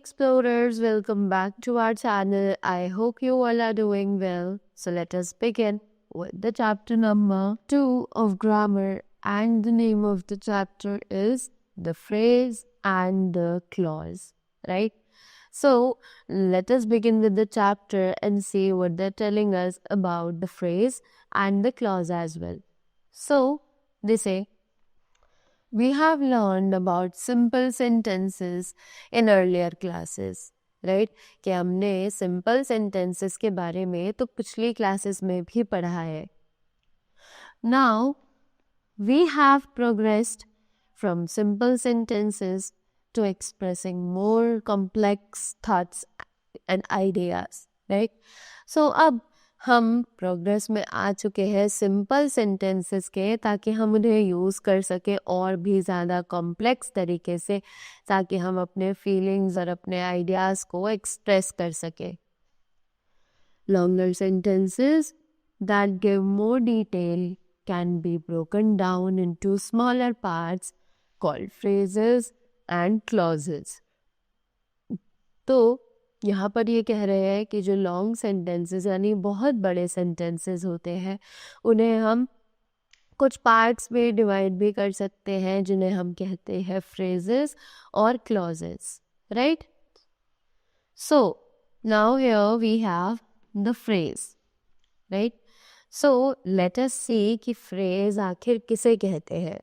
explorers, welcome back to our channel. I hope you all are doing well. So let us begin with the chapter number 2 of grammar, and the name of the chapter is the phrase and the clause, right? So let us begin with the chapter and see what they're telling us about the phrase and the clause as well. So they say, we have learned about simple sentences in earlier classes, right? कि हमने simple sentences के बारे में तो पिछली classes में भी पढ़ा है. Now, we have progressed from simple sentences to expressing more complex thoughts and ideas, right? So, अब हम प्रोग्रेस में आ चुके हैं सिंपल सेंटेंसेस के, ताकि हम उन्हें यूज़ कर सके और भी ज़्यादा कॉम्प्लेक्स तरीके से, ताकि हम अपने फीलिंग्स और अपने आइडियाज़ को एक्सप्रेस कर सके. Longer sentences that give more detail can be broken down into smaller parts called phrases and clauses. तो यहाँ पर ये कह रहे हैं कि जो लॉन्ग सेंटेंसेस यानी बहुत बड़े सेंटेंसेस होते हैं, उन्हें हम कुछ पार्ट्स में डिवाइड भी कर सकते हैं, जिन्हें हम कहते हैं फ्रेजेस और clauses, right? So now here we have the phrase, right? So let us see कि फ्रेज आखिर किसे कहते हैं.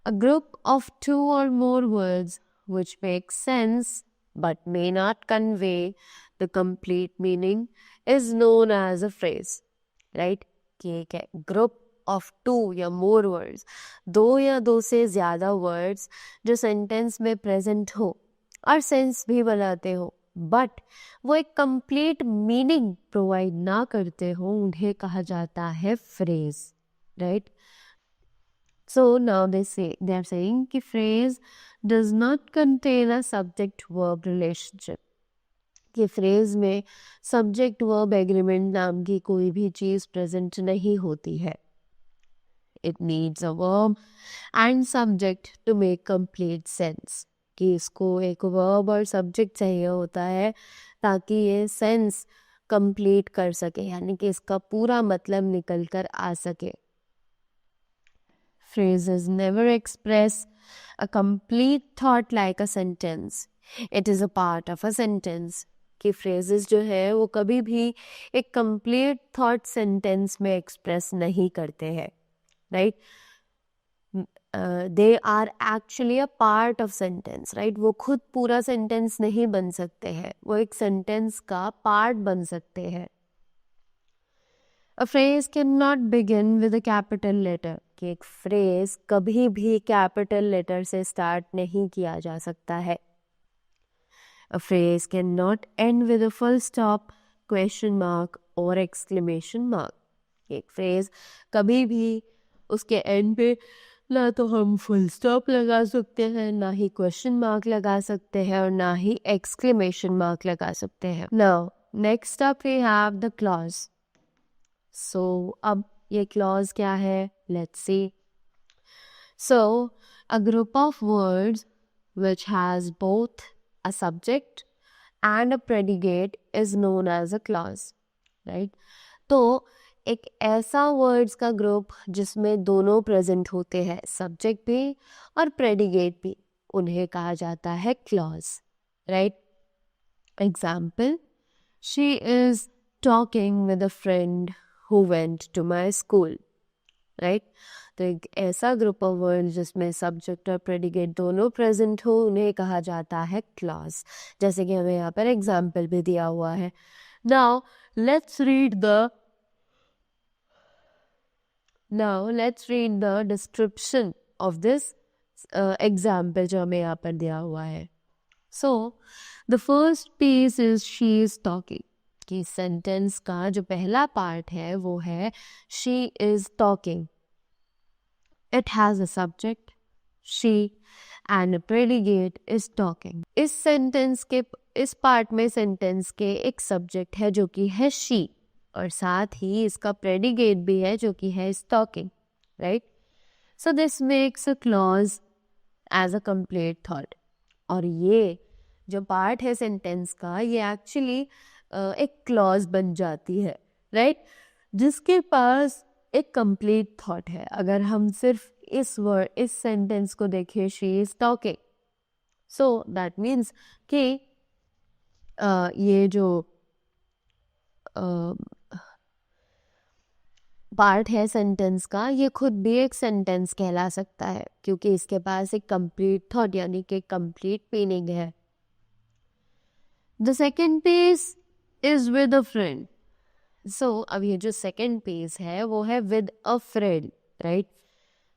A group of 2 or more words which make sense but may not convey the complete meaning is known as a phrase, right? कि एक group of 2 या more words, 2 या 2 से ज़्यादा words जो sentence में present हो और sense भी बनाते हो, but वो एक complete meaning provide ना करते हो, उन्हें कहा जाता है phrase, right? So now they are saying कि phrase does not contain a subject-verb relationship. कि phrase में subject-verb agreement नाम की कोई भी चीज़ present नहीं होती है. It needs a verb and subject to make complete sense. कि इसको एक verb और subject चाहिए होता है ताकि ये sense complete कर सके, यानी कि इसका पूरा मतलब निकल कर आ सके. Phrases never express a complete thought like a sentence. It is a part of a sentence. कि phrases जो है वो कभी भी एक complete thought sentence में express नहीं करते हैं, right? They are actually a part of sentence, right? वो खुद पूरा sentence नहीं बन सकते हैं, वो एक sentence का part बन सकते हैं. A phrase cannot begin with a capital letter. कि एक phrase कभी भी capital letter से start नहीं किया जा सकता है. A phrase cannot end with a full stop, question mark or exclamation mark. एक phrase कभी भी उसके end पे ना तो हम full stop लगा सकते हैं, ना ही question mark लगा सकते हैं और ना ही exclamation mark लगा सकते हैं. Now, next up we have the clause. So, अब ये clause क्या है? Let's see. So, a group of words which has both a subject and a predicate is known as a clause, right? तो एक ऐसा words का group जिसमें दोनों present होते हैं, subject भी और predicate भी, उन्हें कहा जाता है clause, right? Example, she is talking with a friend who went to my school, right? तो एक ऐसा ग्रुप ऑफ वर्ड जिसमें सब्जेक्ट और प्रेडिकेट दोनों प्रेजेंट हो, उन्हें कहा जाता है क्लॉज, जैसे कि हमें यहाँ पर एग्जाम्पल भी दिया हुआ है. Now let's read the description of this example जो हमें यहाँ पर दिया हुआ है. So the first piece is she is talking. कि सेंटेंस का जो पहला पार्ट है वो है she is talking. It has a subject she and a predicate is talking. इस सेंटेंस के इस पार्ट में सेंटेंस के एक सब्जेक्ट है जो कि है शी, और साथ ही इसका प्रेडिकेट भी है जो कि है is talking, right? So this makes a clause as a complete thought. और ये जो पार्ट है सेंटेंस का ये एक्चुअली एक क्लॉज बन जाती है, राइट, जिसके पास एक कंप्लीट थॉट है। अगर हम सिर्फ इस सेंटेंस को देखें, she is talking, so that means कि ये जो पार्ट है सेंटेंस का ये खुद भी एक सेंटेंस कहला सकता है, क्योंकि इसके पास एक कंप्लीट थॉट यानी कि कंप्लीट मीनिंग है। The second piece is with a friend. So अब ये जो सेकेंड पीस है वो है with a friend, right.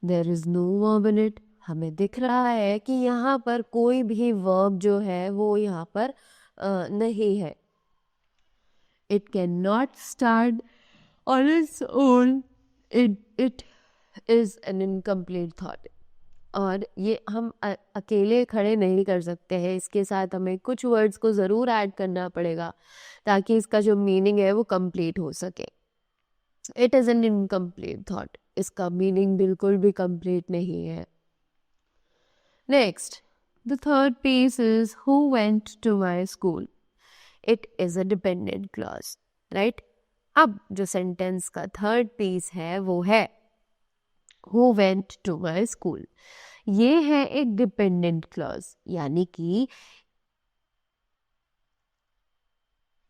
There is no verb in it. हमें दिख रहा है कि यहाँ पर कोई भी वर्ब जो है वो यहाँ पर नहीं है। It can not start on its own, it is an incomplete thought। और ये हम अकेले खड़े नहीं कर सकते हैं, इसके साथ हमें कुछ वर्ड्स को ज़रूर ऐड करना पड़ेगा ताकि इसका जो मीनिंग है वो कंप्लीट हो सके। It is an incomplete thought, इसका मीनिंग बिल्कुल भी कंप्लीट नहीं है। Next, the third piece is who went to my school. It is a dependent clause, right. अब जो सेंटेंस का थर्ड पीस है वो है Who went to my school। ये है एक डिपेंडेंट क्लॉज, यानी कि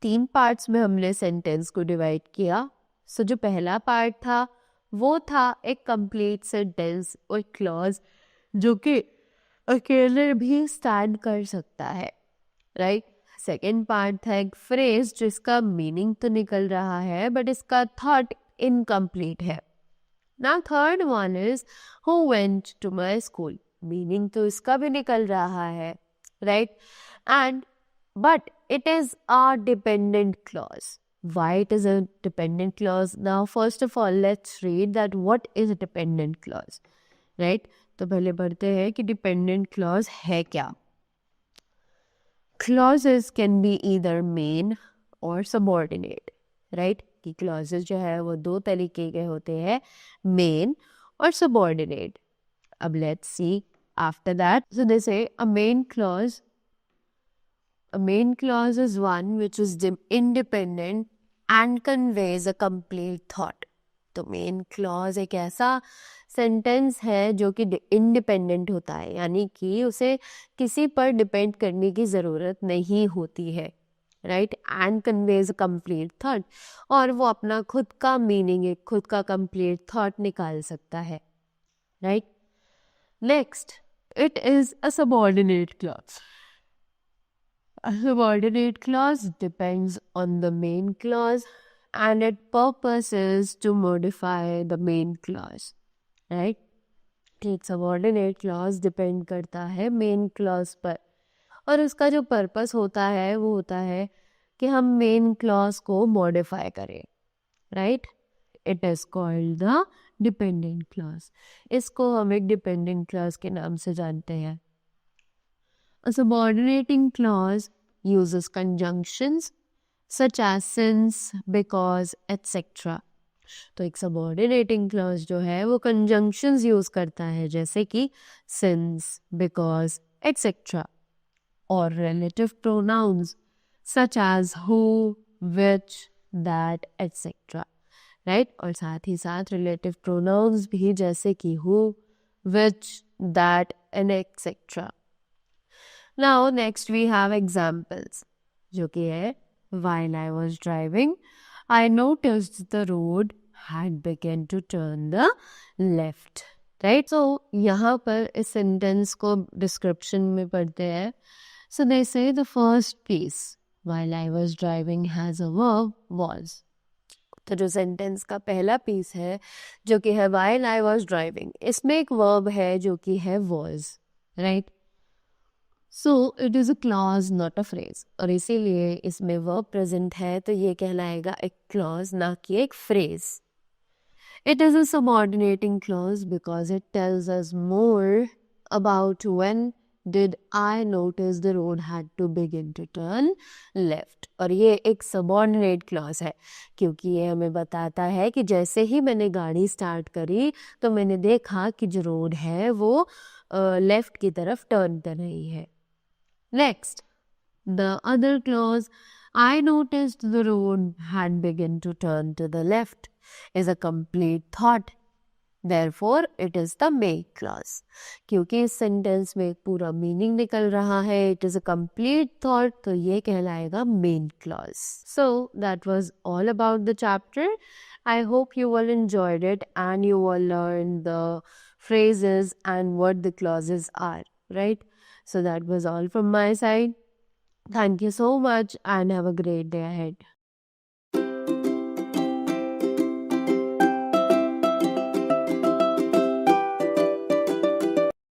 3 पार्ट्स में हमने सेंटेंस को डिवाइड किया। सो जो पहला पार्ट था वो था एक कंप्लीट सेंटेंस और क्लॉज जो कि अकेले भी स्टैंड कर सकता है, राइट। सेकेंड पार्ट था एक फ्रेज जिसका मीनिंग तो निकल रहा है बट इसका थॉट इनकम्प्लीट है। Now third one is who went to my school. Meaning तो इसका भी निकल रहा है, right, and but it is a dependent clause. Why it is a dependent clause? Now first of all let's read that what is a dependent clause, right? तो पहले पढ़ते हैं कि dependent clause है क्या। Clauses can be either main or subordinate, right? कि clauses जो है वो 2 तरीके के होते हैं, main और subordinate। अब let's see after that. So they say a main clause is one which is independent and conveys a complete thought। तो मेन क्लॉज एक ऐसा सेंटेंस है जो कि इंडिपेंडेंट होता है, यानी कि उसे किसी पर डिपेंड करने की ज़रूरत नहीं होती है, right, and conveys a complete thought, और वो अपना खुद का मीनिंग, एक खुद का कंप्लीट थॉट निकाल सकता है, right. Next, it is a subordinate clause. A subordinate clause depends on the main clause and its purpose is to modify the main clause, right? एक subordinate clause depend करता है main clause पर, और उसका जो purpose होता है वो होता है कि हम main clause को modify करें, right? It is called the dependent clause। इसको हम एक dependent clause के नाम से जानते हैं। A subordinating clause uses conjunctions such as since, because, etc। तो एक subordinating clause जो है वो conjunctions use करता है, जैसे कि since, because, etc। और relative pronouns such as who, which, that, etc। right? और साथ ही साथ relative pronouns भी, जैसे कि who, which, that, and etc। Now next we have examples, जो कि है while I was driving I noticed the road had begun to turn the left, right? So यहाँ पर इस sentence को description में पढ़ते हैं। So they say the first piece while I was driving has a verb was। तो जो sentence का पहला piece है जो कि है while I was driving, इसमें एक verb है जो कि है was, right? So it is a clause not a phrase, और इसीलिए इसमें verb present है तो ये कहलाएगा एक clause ना कि एक phrase। It is a subordinating clause because it tells us more about when did I notice the road had to begin to turn left। और ये एक subordinate clause है क्योंकि ये हमें बताता है कि जैसे ही मैंने गाड़ी स्टार्ट करी तो मैंने देखा कि जो रोड है वो लेफ्ट की तरफ टर्न कर रही है। Next, The other clause, I noticed the road had begun to turn to the left, is a complete thought. Therefore, it is the make clause. क्योंकि इस सेंटेंस में पूरा मीनिंग निकल रहा है, it is a complete thought, तो ये कहलाएगा main clause. So that was all about the chapter. I hope you all enjoyed it and you all learned the phrases and what the clauses are, right? So that was all from my side. Thank you so much and have a great day ahead.